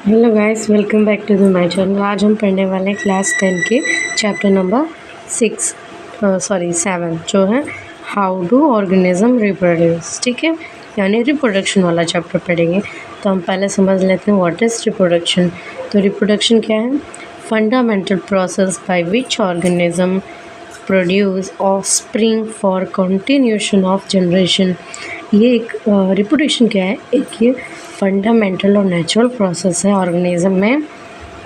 Hello guys, welcome back to the my channel. आज हम पढ़ने वाले हैं क्लास 10 के चैप्टर नंबर 7 जो है हाउ डू ऑर्गेनिज्म रिप्रोड्यूस। ठीक है, यानी रिप्रोडक्शन वाला चैप्टर पढ़ेंगे। तो हम पहले समझ लेते हैं व्हाट इज़ रिप्रोडक्शन। तो रिप्रोडक्शन क्या है? Fundamental process by which organism produce offspring for continuation of generation. ये एक रिप्रोडक्शन क्या है? एक ये फंडामेंटल और नेचुरल प्रोसेस है ऑर्गेनिज्म में।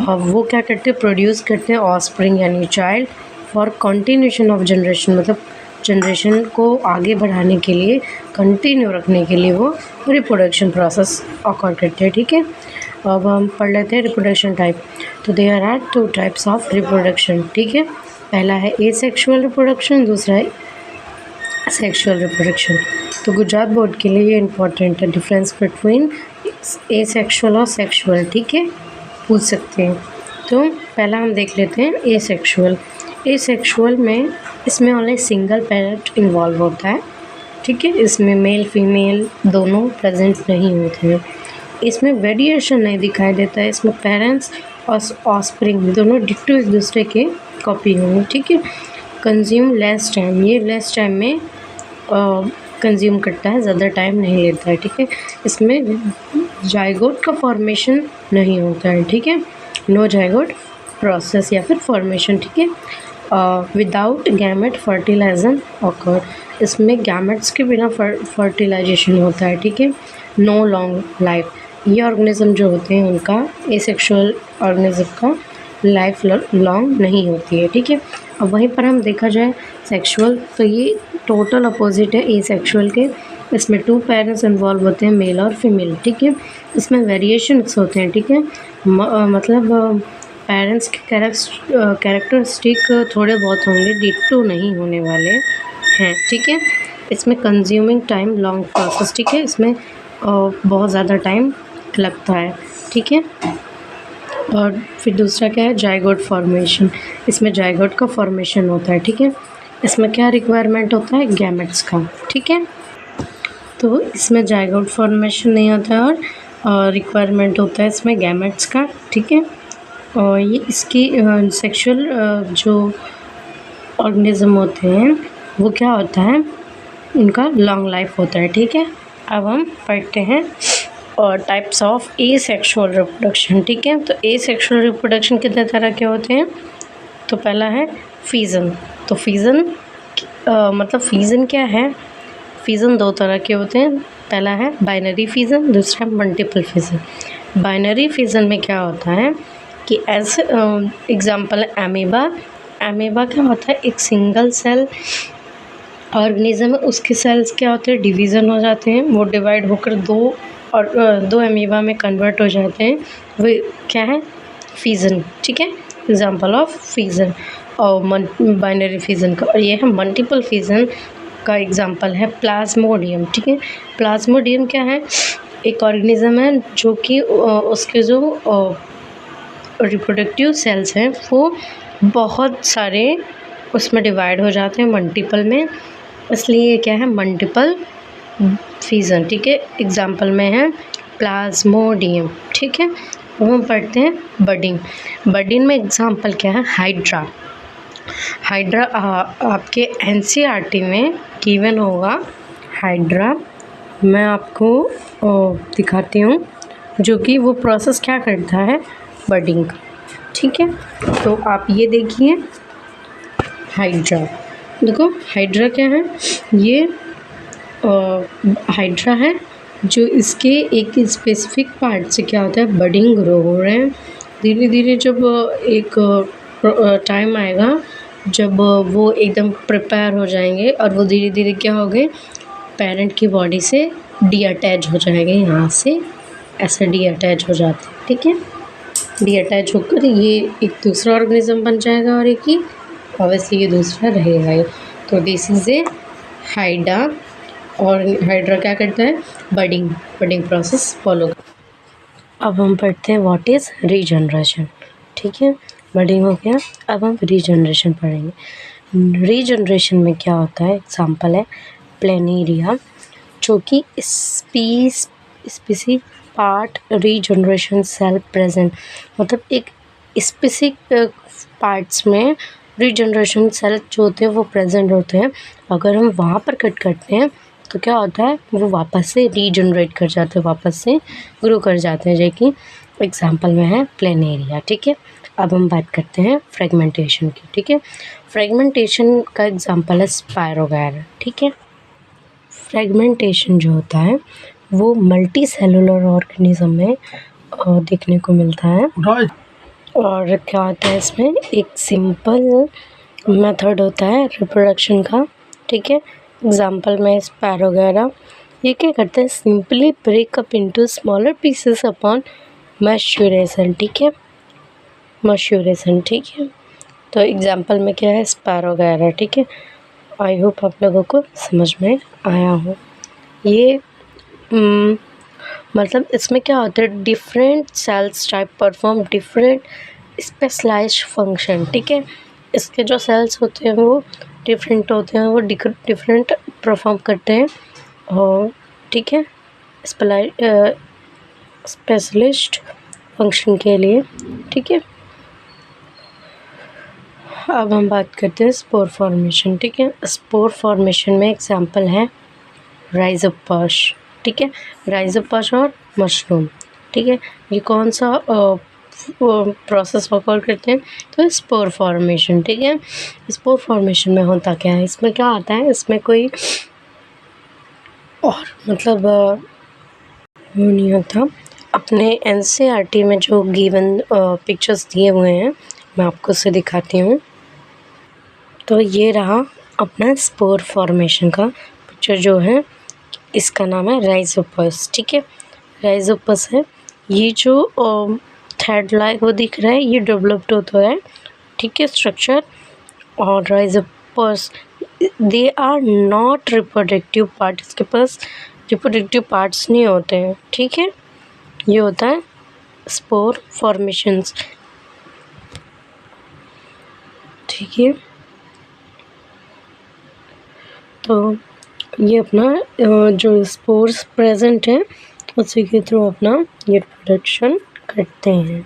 और वो क्या करते हैं? प्रोड्यूस करते हैं ऑफस्प्रिंग यानी child for continuation of generation, मतलब जनरेशन को आगे बढ़ाने के लिए, कंटिन्यू रखने के लिए वो रिप्रोडक्शन प्रोसेस ऑकर करते हैं। ठीक है, अब हम पढ़ लेते हैं रिप्रोडक्शन टाइप। तो there are 2 types of reproduction. ठीक है, पहला है एसेक्सुअल रिप्रोडक्शन, दूसरा है सेक्सुअल रिप्रोडक्शन। तो गुजरात बोर्ड के लिए ये इंपॉर्टेंट है, डिफरेंस बिटवीन एसेक्सुअल और सेक्सुअल। ठीक है, पूछ सकते हैं। तो पहला हम देख लेते हैं एसेक्सुअल। एसेक्सुअल में इसमें ओनली सिंगल पेरेंट इन्वॉल्व होता है। ठीक है, इसमें मेल फीमेल दोनों प्रेजेंट नहीं होते हैं। इसमें वेरिएशन नहीं दिखाई देता है। इसमें पेरेंट्स और ऑस्प्रिंग दोनों डिट्टो एक दूसरे के कॉपी होंगे। ठीक है, कंज्यूम लेस टाइम, ये लेस टाइम में कंज्यूम करता है, ज़्यादा टाइम नहीं लेता है। ठीक है, इसमें जाइगोट का फॉर्मेशन नहीं होता है। ठीक है, नो जाइगोट प्रोसेस या फिर फॉर्मेशन। ठीक है, विदाउट गैमेट फर्टिलाइजेशन ऑकर, इसमें गैमेट्स के बिना फर्टिलाइजेशन होता है। ठीक है, नो लॉन्ग लाइफ, ये ऑर्गेनिज्म जो होते हैं उनका, एसेक्सुअल ऑर्गेनिज्म का लाइफ लॉन्ग नहीं होती है। ठीक है, अब वहीं पर हम देखा जाए सेक्सुअल, तो ये टोटल अपोजिट है एसेक्सुअल के। इसमें 2 पेरेंट्स इन्वॉल्व होते हैं, मेल और फीमेल। ठीक है, इसमें वेरिएशंस होते हैं। ठीक है, मतलब पेरेंट्स के कैरेक्टरिस्टिक थोड़े बहुत होंगे, डिट्टो नहीं होने वाले हैं। ठीक है, इसमें कंज्यूमिंग टाइम लॉन्ग प्रोसेस। ठीक है, इसमें बहुत ज़्यादा टाइम लगता है। ठीक है, और फिर दूसरा क्या है? जाइगोट फॉर्मेशन, इसमें जाइगोट का फॉर्मेशन होता है। ठीक है, इसमें क्या रिक्वायरमेंट होता है? गैमेट्स का। ठीक है, तो इसमें जाइगोट फॉर्मेशन नहीं होता है और रिक्वायरमेंट होता है इसमें गैमेट्स का। ठीक है, और ये इसकी सेक्सुअल जो ऑर्गेनिज्म होते हैं वो क्या होता है? उनका लॉन्ग लाइफ होता है। ठीक है, अब हम पढ़ते हैं और टाइप्स ऑफ एसेक्सुअल रिप्रोडक्शन। ठीक है, तो एसेक्सुअल रिप्रोडक्शन कितने तरह के होते हैं? तो पहला है फिजन। तो फिजन मतलब फिजन क्या है? फिजन 2 तरह के होते हैं, पहला है बाइनरी फिजन, दूसरा मल्टीपल फिजन। बाइनरी फिजन में क्या होता है कि ऐसे एग्जांपल है एमीबा। एमीबा क्या होता है? एक सिंगल सेल ऑर्गेनिज्म है, उसके सेल्स क्या होते हैं? डिवीज़न हो जाते हैं, वो डिवाइड होकर 2 एमीबा में कन्वर्ट हो जाते हैं। वो क्या है? फिजन। ठीक है, एग्जांपल ऑफ फिजन और बाइनरी फिजन का। और ये है मल्टीपल फिजन का एग्जांपल है प्लाज्मोडियम। ठीक है, प्लाज्मोडियम क्या है? एक ऑर्गेनिज्म है जो कि उसके जो रिप्रोडक्टिव सेल्स हैं वो बहुत सारे उसमें डिवाइड हो जाते हैं मल्टीपल में, इसलिए ये क्या है? Multiple fission. ठीक है, एग्जांपल में है प्लाज्मोडियम। ठीक है, वो हम पढ़ते हैं बडिंग। बडिंग में एग्जांपल क्या है? हाइड्रा। हाइड्रा आपके एनसीईआरटी में गिवन होगा हाइड्रा। मैं आपको दिखाती हूँ, जो कि वो प्रोसेस क्या करता है? बडिंग। ठीक है, तो आप ये देखिए हाइड्रा। देखो हाइड्रा क्या है? ये हाइड्रा है जो इसके एक स्पेसिफिक पार्ट से क्या होता है? बडिंग ग्रो हो रहे हैं। धीरे धीरे जब एक टाइम आएगा जब वो एकदम प्रिपेयर हो जाएंगे और वो धीरे धीरे क्या हो गए? पेरेंट की बॉडी से डी अटैच हो जाएंगे, यहाँ से ऐसे डी अटैच हो जाते हैं। ठीक है, डी अटैच होकर ये एक दूसरा ऑर्गेनिज्म बन जाएगा और एक ही, और वैसे ये दूसरा रहेगा ही। तो दिस इज़ ए हाइड्रा। और हाइड्रा क्या करता है? Budding process follow. अब हम पढ़ते हैं व्हाट इज़ रीजनरेशन। ठीक है, बडिंग हो गया, अब हम रीजनरेशन पढ़ेंगे। रीजनरेशन में क्या होता है? एग्जांपल है प्लेनेरिया, जो कि species part regeneration cell present, मतलब एक स्पेसिफिक पार्ट्स में रीजनरेशन सेल जो होते हैं वो प्रेजेंट होते हैं। अगर हम वहाँ पर कट करते हैं तो क्या होता है, वो वापस से रीजनरेट कर जाते हैं, वापस से ग्रो कर जाते हैं, जो कि एग्जाम्पल में है प्लेनेरिया। ठीक है, अब हम बात करते हैं फ्रेगमेंटेशन की। ठीक है, फ्रेगमेंटेशन का एग्जाम्पल है स्पायरोगैरा। ठीक है, फ्रेगमेंटेशन जो होता है वो मल्टी सेलुलर ऑर्गेनिज्म में देखने को मिलता है। और क्या होता है, इसमें एक सिंपल मेथड होता है रिप्रोडक्शन का। ठीक है, एग्जाम्पल में स्पायरोगैरा, ये क्या करते हैं, simply break up into smaller pieces upon maturation. ठीक है, मैच्योरेशन। ठीक है, तो एग्जाम्पल में क्या है, स्पायरोगैरा। ठीक है, आई होप आप लोगों को समझ में आया हो। ये मतलब इसमें क्या होता है, different cells type perform different specialised function. ठीक है, इसके जो सेल्स होते हैं वो डिफरेंट होते हैं, वो डिफरेंट परफॉर्म करते हैं। और ठीक है, स्पेशलिस्ट फंक्शन के लिए। ठीक है, अब हम बात करते हैं स्पोर फॉर्मेशन। ठीक है, स्पोर फॉर्मेशन में एग्जांपल है राइजोपस। ठीक है, राइजोपस और मशरूम। ठीक है, ये कौन सा प्रोसेस ऑकर करते हैं, तो स्पोर फॉर्मेशन। ठीक है, स्पोर फॉर्मेशन में होता क्या है, इसमें क्या आता है, इसमें कोई और मतलब वो नहीं होता। अपने एनसीईआरटी में जो गिवन पिक्चर्स दिए हुए हैं, मैं आपको उसे दिखाती हूँ। तो ये रहा अपना स्पोर फॉर्मेशन का पिक्चर जो है, इसका नाम है राइजोपस। ठीक है, राइजोपस है, ये जो थ्रेड लाइक वो दिख रहा है, ये डेवलप्ड होता है। ठीक है, स्ट्रक्चर। और rhizopus they are not reproductive part, इसके पास रिप्रोडक्टिव पार्ट्स नहीं होते हैं। ठीक है, ये होता है स्पोर फॉर्मेशंस। ठीक है, तो ये अपना जो स्पोर्स प्रेजेंट है उसी के थ्रू अपना ये प्रोडक्शन करते हैं।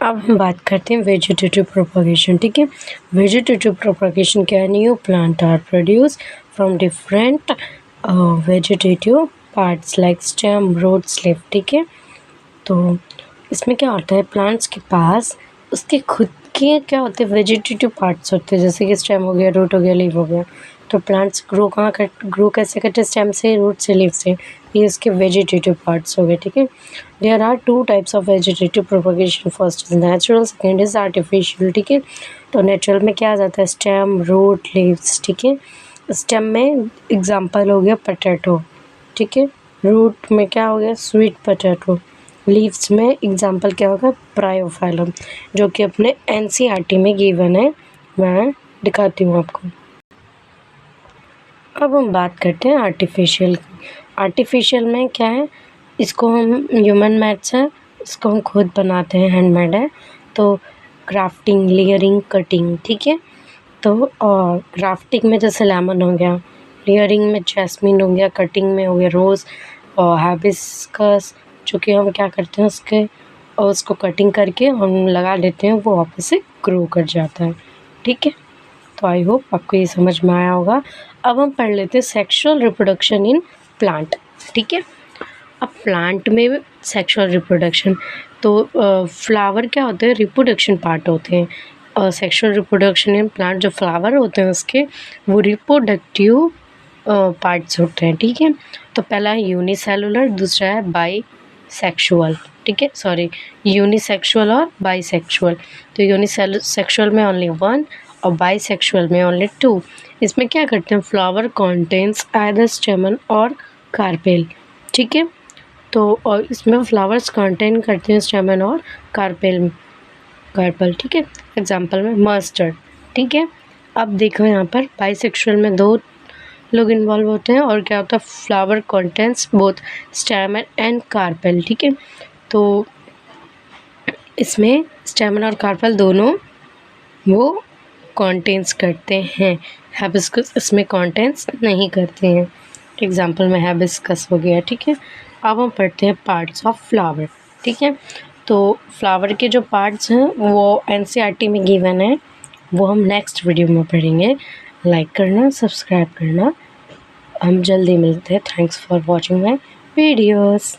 अब हम बात करते हैं वेजिटेटिव प्रोपगेशन। ठीक है, वेजिटेटिव प्रोपगेशन क्या है, new plant are produce from different vegetative parts like stem, roots, leaf. ठीक है, तो इसमें क्या होता है, प्लांट्स के पास उसके खुद के क्या होते हैं, वेजिटेटिव पार्ट्स होते हैं, जैसे कि स्टेम हो गया, रूट हो गया, लीफ हो गया। तो प्लांट्स ग्रो कैसे करते हैं, स्टेम से, रूट से, लीफ से, ये इसके वेजिटेटिव पार्ट्स हो गए। ठीक है, there are two types of vegetative propagation, first is natural, second is artificial. ठीक है, तो नेचुरल में क्या आ जाता है, स्टेम, रूट, लीव्स। ठीक है, स्टेम में एग्जाम्पल हो गया पोटैटो। ठीक है, रूट में क्या हो गया, स्वीट पोटैटो। लीव्स में एग्जाम्पल क्या होगा, ब्रायोफाइलम, जो कि अपने एनसीईआरटी में गिवन है, मैं दिखाती हूँ आपको। अब हम बात करते हैं आर्टिफिशियल की। आर्टिफिशियल में क्या है, इसको हम ह्यूमन मेड है, इसको हम खुद बनाते हैं, हैंडमेड है। तो ग्राफ्टिंग, लेयरिंग, कटिंग। ठीक है, तो और ग्राफ्टिंग में जैसे लेमन हो गया, लेयरिंग में जैस्मिन हो गया, कटिंग में हो गया रोज़ और हाइबिस्कस, जो कि हम क्या करते हैं उसको कटिंग करके हम लगा देते हैं, वो वापस से ग्रो कर जाता है। ठीक है, तो आई होप आपको ये समझ में आया होगा। अब हम पढ़ लेते हैं सेक्सुअल रिप्रोडक्शन इन प्लांट। ठीक है, अब प्लांट में सेक्सुअल रिप्रोडक्शन, तो फ्लावर क्या होते हैं, रिप्रोडक्शन पार्ट होते हैं। सेक्सुअल रिप्रोडक्शन इन प्लांट, जो फ्लावर होते हैं उसके, वो रिप्रोडक्टिव पार्ट्स होते हैं। ठीक है, तो पहला है यूनिसेलुलर, दूसरा है बाईसेक्सुअल। ठीक है, सॉरी, यूनिसेक्सुअल और बाईसेक्सुअल। तो यूनिसेक्सुअल में ओनली वन और बाईसेक्सुअल में ओनली टू। इसमें क्या करते हैं, फ्लावर कॉन्टेंस आइदर स्टेमन और कार्पेल। ठीक है, तो और इसमें फ्लावर्स कंटेन करते हैं स्टेमन और कार्पेल। ठीक है, एग्जांपल में मस्टर्ड। ठीक है, अब देखो यहाँ पर बाईसेक्सुअल में दो लोग इन्वॉल्व होते हैं और क्या होता है, flower contains both स्टेमन and carpel. ठीक है, तो इसमें स्टेमन और कार्पेल दोनों वो कंटेंस करते हैं, हाइबिस्कस इसमें कंटेंस नहीं करते हैं। एग्जांपल में हाइबिस्कस हो गया। ठीक है, अब हम पढ़ते हैं पार्ट्स ऑफ फ्लावर। ठीक है, तो फ्लावर के जो पार्ट्स हैं वो एनसीईआरटी में गिवन है, वो हम नेक्स्ट वीडियो में पढ़ेंगे। लाइक करना, सब्सक्राइब करना। हम जल्दी मिलते हैं। Thanks for watching my videos.